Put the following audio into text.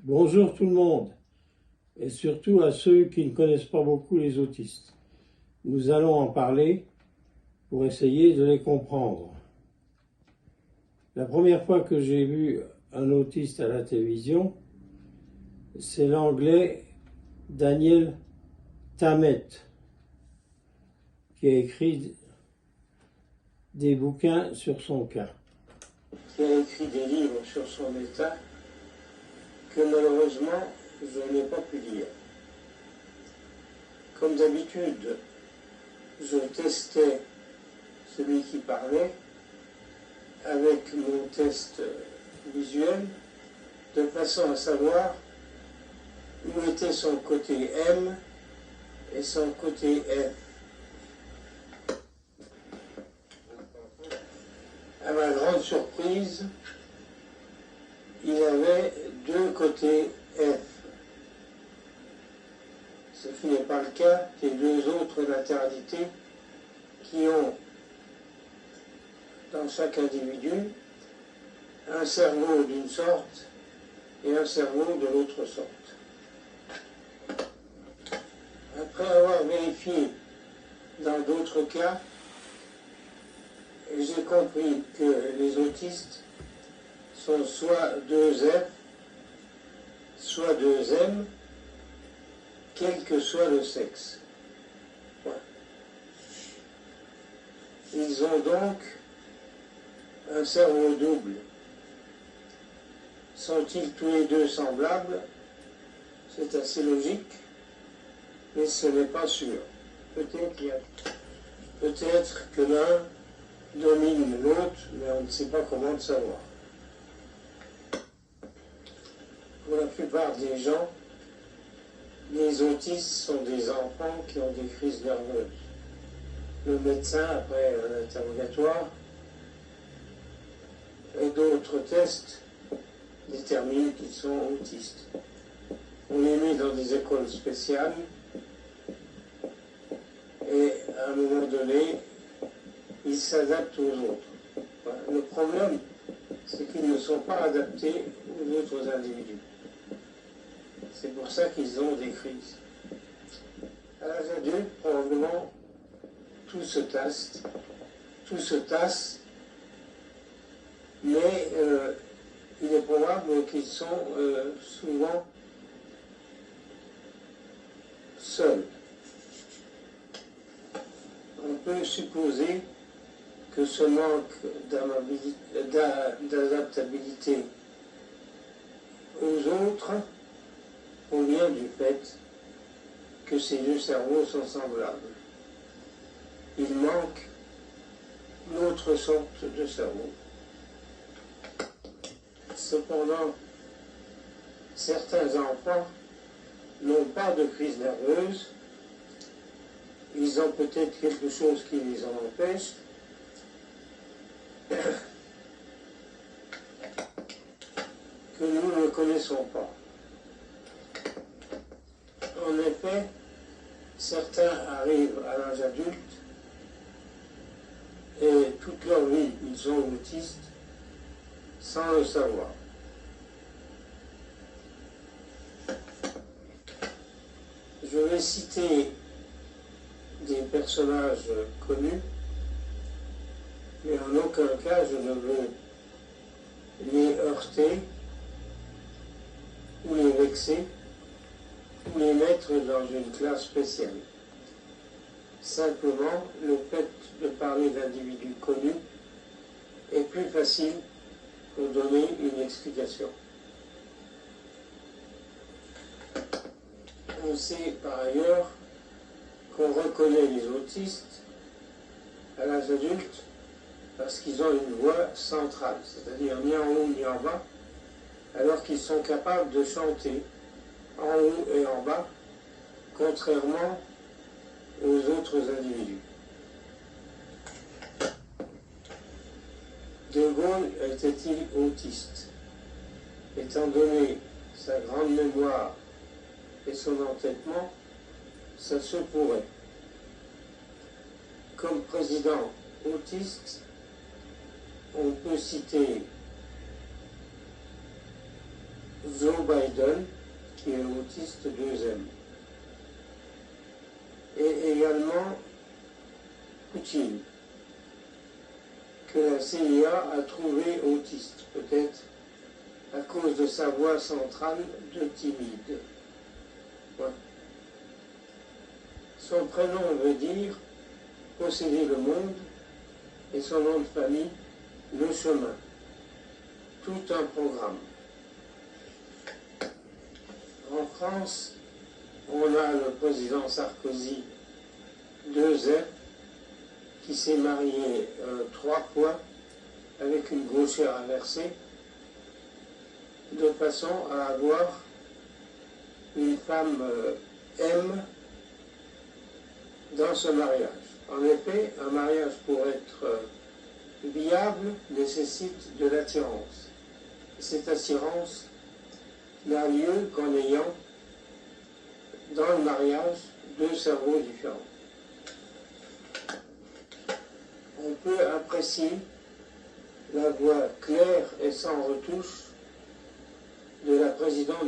Bonjour tout le monde, et surtout à ceux qui ne connaissent pas beaucoup les autistes. Nous allons en parler pour essayer de les comprendre. La première fois que j'ai vu un autiste à la télévision, c'est l'anglais Daniel Tammet, qui a écrit des bouquins sur son cas. Qui a écrit des livres sur son état que malheureusement je n'ai pas pu lire. Comme d'habitude, je testais celui qui parlait avec mon test visuel de façon à savoir où était son côté M et son côté F. À ma grande surprise, il avait deux côtés F. Ce qui n'est pas le cas des deux autres latéralités qui ont, dans chaque individu, un cerveau d'une sorte et un cerveau de l'autre sorte. Après avoir vérifié dans d'autres cas, j'ai compris que les autistes sont soit 2F, soit 2M, quel que soit le sexe. Voilà. Ils ont donc un cerveau double. Sont-ils tous les deux semblables? C'est assez logique, mais ce n'est pas sûr. Peut-être que l'un domine l'autre, mais on ne sait pas comment le savoir. Pour la plupart des gens, les autistes sont des enfants qui ont des crises nerveuses. Le médecin, après un interrogatoire et d'autres tests, déterminent qu'ils sont autistes. On les met dans des écoles spéciales et à un moment donné, ils s'adaptent aux autres. Voilà. Le problème, c'est qu'ils ne sont pas adaptés aux autres individus. C'est pour ça qu'ils ont des crises. À l'âge adulte, probablement, tout se tasse, mais il est probable qu'ils sont souvent seuls. On peut supposer que ce manque d'adaptabilité aux autres provient du fait que ces deux cerveaux sont semblables. Il manque l'autre sorte de cerveau. Cependant, certains enfants n'ont pas de crise nerveuse. Ils ont peut-être quelque chose qui les en empêche. Que nous ne connaissons pas. En effet, certains arrivent à l'âge adulte et toute leur vie, ils sont autistes sans le savoir. Je vais citer des personnages connus, mais en aucun cas je ne veux les heurter ou les vexer ou les mettre dans une classe spéciale. Simplement, le fait de parler d'individus connus est plus facile pour donner une explication. On sait par ailleurs qu'on reconnaît les autistes à l'âge adulte parce qu'ils ont une voix centrale, c'est-à-dire ni en haut ni en bas, alors qu'ils sont capables de chanter en haut et en bas, contrairement aux autres individus. De Gaulle était-il autiste? Étant donné sa grande mémoire et son entêtement, ça se pourrait. Comme président autiste, on peut citer Joe Biden, qui est autiste 2M. Et également Poutine, que la CIA a trouvé autiste, peut-être à cause de sa voix centrale de timide. Ouais. Son prénom veut dire posséder le monde et son nom de famille, le chemin. Tout un programme. En France, on a le président Sarkozy, 2M, qui s'est marié 3 fois avec une gauchère inversée, de façon à avoir une femme M dans ce mariage. En effet, un mariage pour être viable nécessite de l'attirance. Cette attirance n'a lieu qu'en ayant dans le mariage 2 cerveaux différents. On peut apprécier la voix claire et sans retouche de la présidente